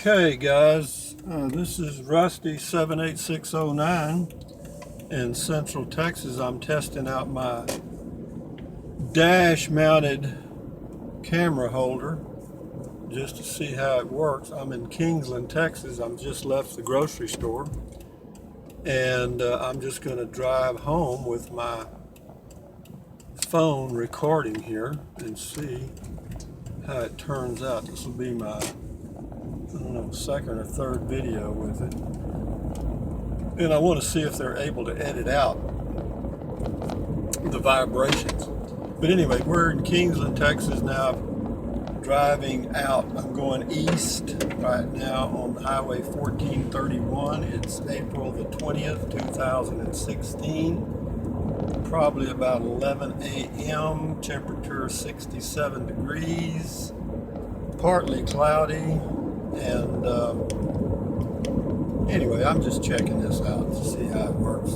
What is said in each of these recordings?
Okay, guys, this is Rusty 78609 in Central Texas. I'm testing out my dash mounted camera holder just to see how it works. I'm in Kingsland, Texas. I'm just left the grocery store, and I'm just going to drive home with my phone recording here and see how it turns out. This will be my second or third video with it, and I want to see if they're able to edit out the vibrations. But anyway, we're in Kingsland, Texas now, driving out. I'm going east right now on Highway 1431. It's April the 20th, 2016, probably about 11 a.m. Temperature 67 degrees, partly cloudy. And anyway, I'm just checking this out to see how it works,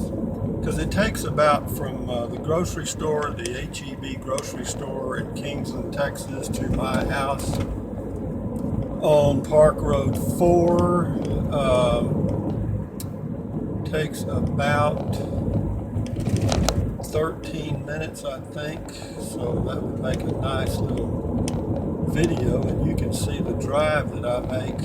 because it takes about from the grocery store, the H-E-B grocery store in Kingsland, Texas, to my house on Park Road 4, takes about 13 minutes, I think. So that would make a nice little video, and you can see the drive that I make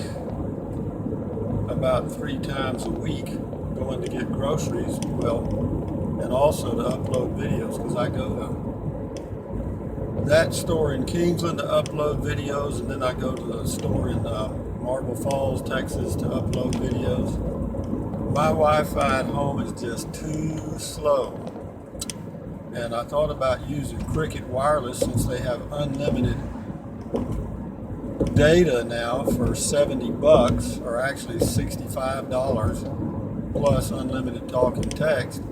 about 3 times a week, going to get groceries, and also to upload videos, because I go to that store in Kingsland to upload videos, and then I go to the store in Marble Falls, Texas to upload videos. My Wi-Fi at home is just too slow, and I thought about using Cricket Wireless, since they have unlimited data now for $70, or actually $65 plus unlimited talk and text,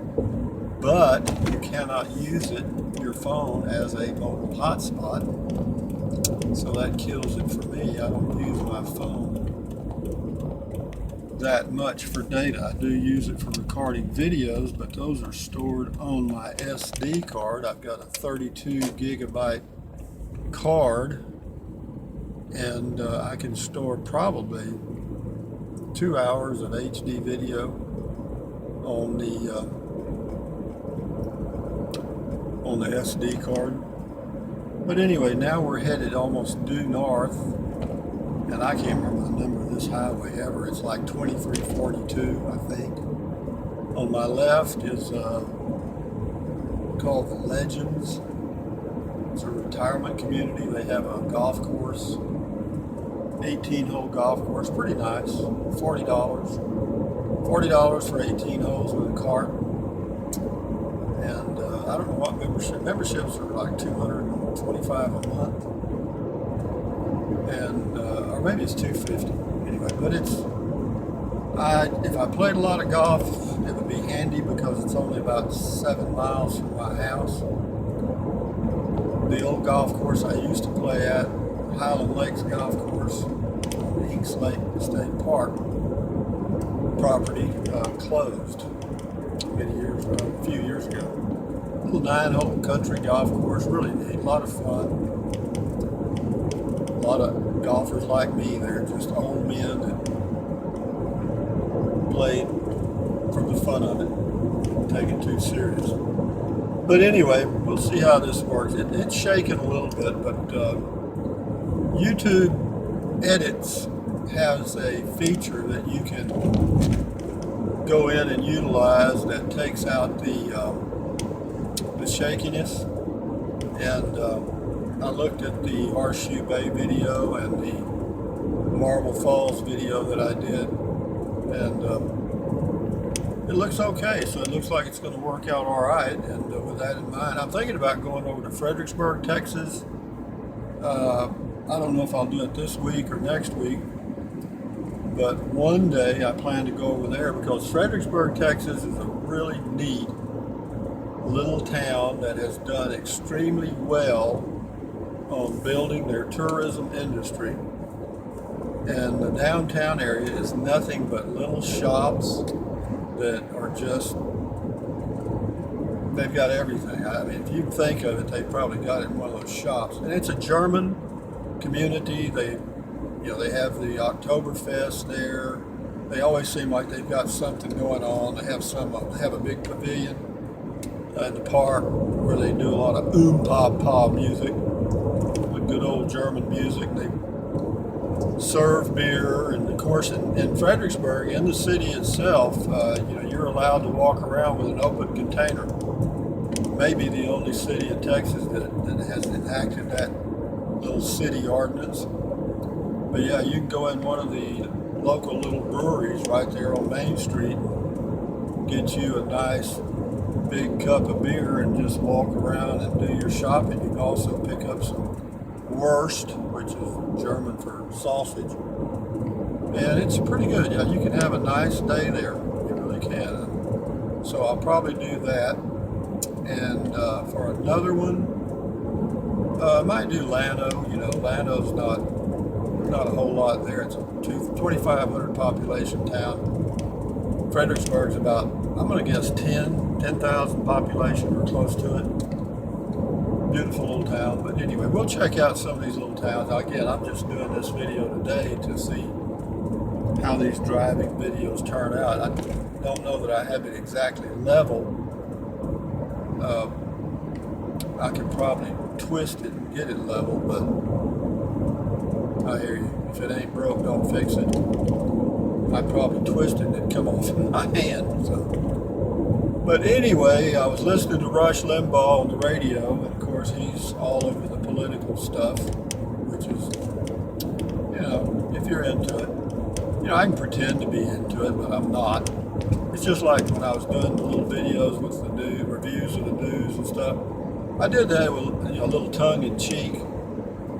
but you cannot use your phone as a mobile hotspot, so that kills it for me. I don't use my phone that much for data. I do use it for recording videos, but those are stored on my SD card. I've got a 32 gigabyte card, and I can store probably 2 hours of HD video on the SD card. But anyway, now we're headed almost due north, and I can't remember the number of this highway ever. It's like 2342, I think. On my left is called the Legends. It's a retirement community. They have a golf course, 18-hole golf course, pretty nice. $40 for 18 holes with a cart. And I don't know what memberships are like $225 a month, and or maybe it's $250 anyway. But if I played a lot of golf, it would be handy, because it's only about 7 miles from my house. The old golf course I used to play at, Highland Lakes Golf Course on Inks Lake State Park property, closed a few years ago. Little 9-hole country golf course, really neat, a lot of fun. A lot of golfers like me, they're just old men that played for the fun of it, don't take it too serious. But anyway, we'll see how this works. It's shaking a little bit, but YouTube Edits has a feature that you can go in and utilize that takes out the shakiness. And I looked at the Horseshoe Bay video and the Marble Falls video that I did, and it looks okay. So it looks like it's going to work out all right. And with that in mind, I'm thinking about going over to Fredericksburg, Texas. I don't know if I'll do it this week or next week, but one day I plan to go over there, because Fredericksburg, Texas is a really neat little town that has done extremely well on building their tourism industry. And the downtown area is nothing but little shops that are just, they've got everything. I mean, if you think of it, they probably got it in one of those shops. And it's a German community. They they have the Oktoberfest there. They always seem like they've got something going on. They have a big pavilion in the park where they do a lot of pa music, the good old German music. They serve beer, and of course in Fredericksburg, in the city itself, you're allowed to walk around with an open container. Maybe the only city in Texas that has enacted that little city ordinance. But yeah, you can go in one of the local little breweries right there on Main Street, get you a nice big cup of beer and just walk around and do your shopping. You can also pick up some Wurst, which is German for sausage. And it's pretty good. Yeah, you can have a nice day there. You really can. So I'll probably do that. And for another one, I might do Llano. Llano's not a whole lot there. It's a 2,500 population town. Fredericksburg's about, I'm going to guess 10,000 population or close to it. Beautiful little town. But anyway, we'll check out some of these little towns. Again, I'm just doing this video today to see how these driving videos turn out. I don't know that I have it exactly level. I could probably twist it and get it level, but I hear you. If it ain't broke, don't fix it. I'd probably twist it and it'd come off in my hand. So. But anyway, I was listening to Rush Limbaugh on the radio, and of course he's all over the political stuff, which is, if you're into it. I can pretend to be into it, but I'm not. It's just like when I was doing the little videos with the news, reviews of the news and stuff. I did that with a little tongue in cheek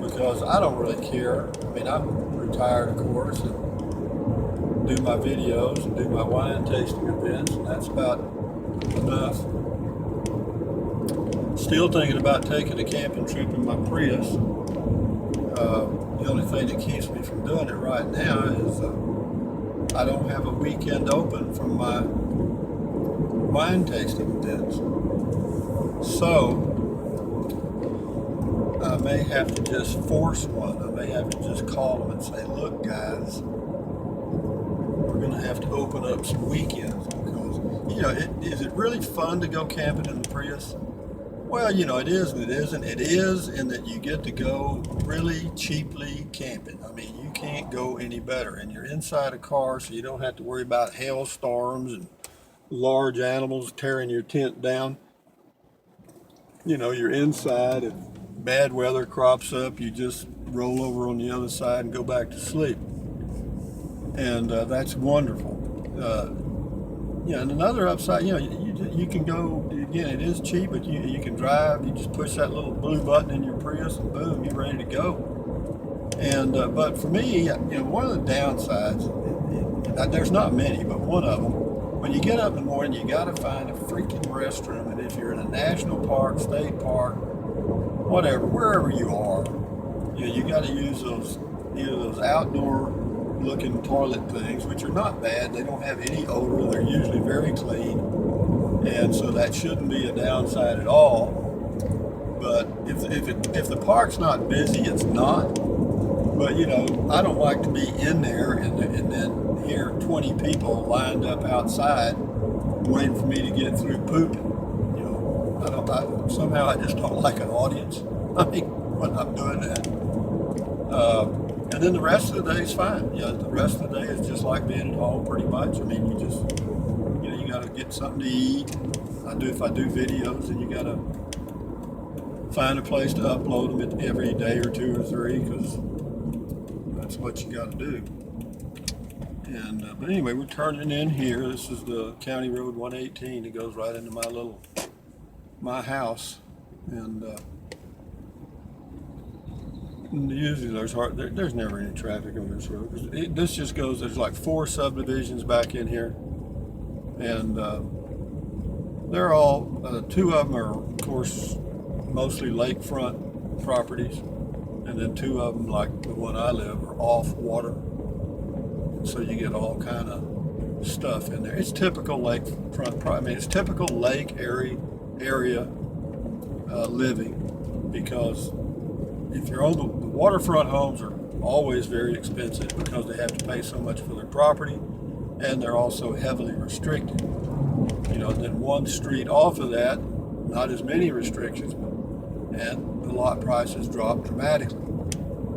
because I don't really care. I mean, I'm retired, of course, and do my videos and do my wine tasting events, and that's about enough. Still thinking about taking a camping trip in my Prius. The only thing that keeps me from doing it right now is I don't have a weekend open from my wine tasting events. So I may have to just force one. I may have to just call them and say, look guys, we're going to have to open up some weekends because, is it really fun to go camping in the Prius? Well, it is and it isn't. It is in that you get to go really cheaply camping. I mean, you can't go any better. And you're inside a car, so you don't have to worry about hailstorms and large animals tearing your tent down. You're inside. If bad weather crops up, you just roll over on the other side and go back to sleep. And that's wonderful. And another upside, you can go, again, it is cheap, but you can drive, you just push that little blue button in your Prius and boom, you're ready to go. And, but for me, one of the downsides, there's not many, but one of them, when you get up in the morning, you got to find a freaking restroom. And if you're in a national park, state park, whatever, wherever you are, you got to use either those outdoor looking toilet things, which are not bad. They don't have any odor. They're usually very clean. And so that shouldn't be a downside at all. But if the park's not busy, it's not. But I don't like to be in there and then hear 20 people lined up outside waiting for me to get through pooping. Somehow I just don't like an audience. I mean, when I'm doing that. And then the rest of the day is fine. The rest of the day is just like being at home pretty much. I mean, you just, you got to get something to eat. If I do videos, then you got to find a place to upload them every day or two or three, because that's what you got to do. And but anyway, we're turning in here. This is the County Road 118. It goes right into my house, and usually there's never any traffic on this road. This just goes, there's like 4 subdivisions back in here, and they're all, 2 of them are, of course, mostly lakefront properties, and then 2 of them, like the one I live, are off water. So you get all kind of stuff in there. It's typical lakefront. I mean, it's typical lake area living, because if you're on the waterfront homes are always very expensive because they have to pay so much for their property, and they're also heavily restricted. You know, then one street off of that, not as many restrictions, and the lot prices drop dramatically.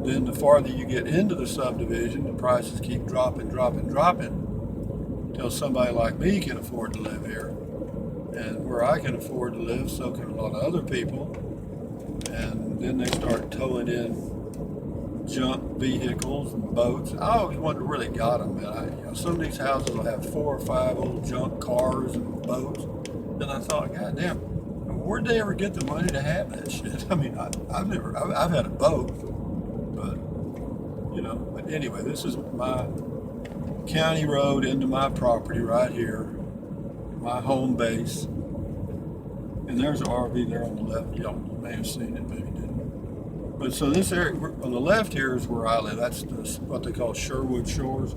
Then the farther you get into the subdivision, the prices keep dropping, until somebody like me can afford to live here. And where I can afford to live, so can a lot of other people. And then they start towing in junk vehicles and boats. I always wondered where they got them. And some of these houses will have 4 or 5 old junk cars and boats. And I thought, God damn, where'd they ever get the money to have that shit? I mean, I've had a boat, but you know. But anyway, this is my county road into my property right here, my home base. And there's an RV there on the left. Y'all may have seen it, maybe didn't. But so this area on the left here is where I live. That's what they call Sherwood Shores.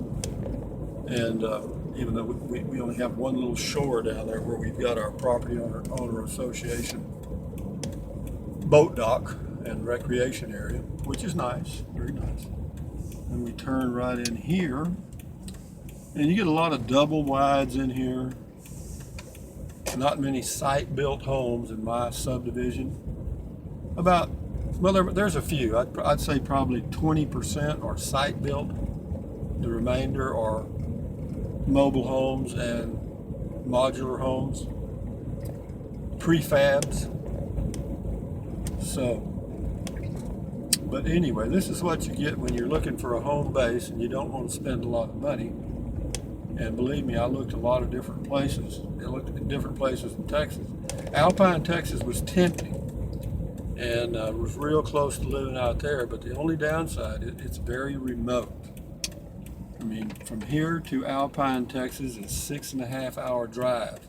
And even though we only have one little shore down there where we've got our property owner association boat dock and recreation area, which is nice, very nice. And we turn right in here, and you get a lot of double wides in here. Not many site-built homes in my subdivision. There's a few. I'd say probably 20% are site-built. The remainder are mobile homes and modular homes, prefabs. So, but anyway, this is what you get when you're looking for a home base and you don't want to spend a lot of money. And believe me, I looked a lot of different places. I looked at different places in Texas. Alpine, Texas was tempting, and was real close to living out there. But the only downside, it's very remote. I mean, from here to Alpine, Texas is 6.5 hour drive.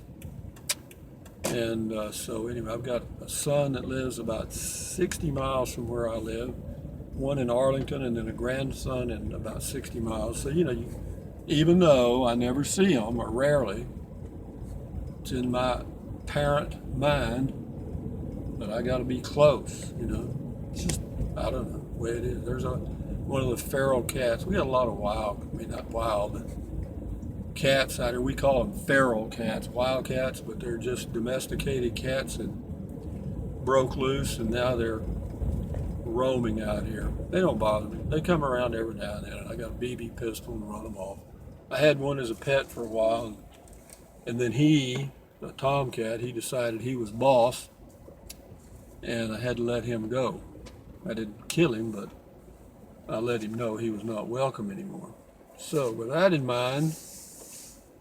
And so anyway, I've got a son that lives about 60 miles from where I live, one in Arlington, and then a grandson in about 60 miles. So, you know, even though I never see them, or rarely, it's in my parent mind that I got to be close, you know. It's just, I don't know, the way it is. There's one of the feral cats. We got a lot of not wild, but cats out here. We call them feral cats, wild cats, but they're just domesticated cats that broke loose, and now they're roaming out here. They don't bother me. They come around every now and then, and I got a BB pistol and run them off. I had one as a pet for a while, and then the tomcat, he decided he was boss, and I had to let him go. I didn't kill him, but I let him know he was not welcome anymore. So with that in mind,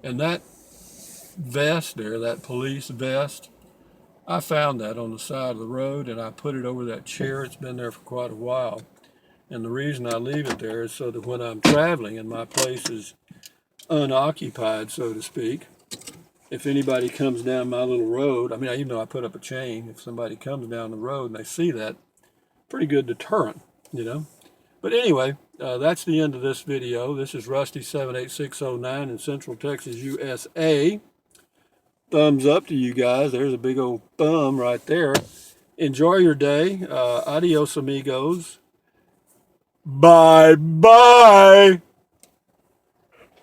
and that vest there, that police vest, I found that on the side of the road, and I put it over that chair. It's been there for quite a while. And the reason I leave it there is so that when I'm traveling and my place is unoccupied, so to speak, if anybody comes down my little road, I mean, even though I put up a chain, if somebody comes down the road and they see that, pretty good deterrent, you know. But anyway, that's the end of this video. This is Rusty 78609 in Central Texas, USA. Thumbs up to you guys. There's a big old thumb right there. Enjoy your day. Adios, amigos. Bye-bye.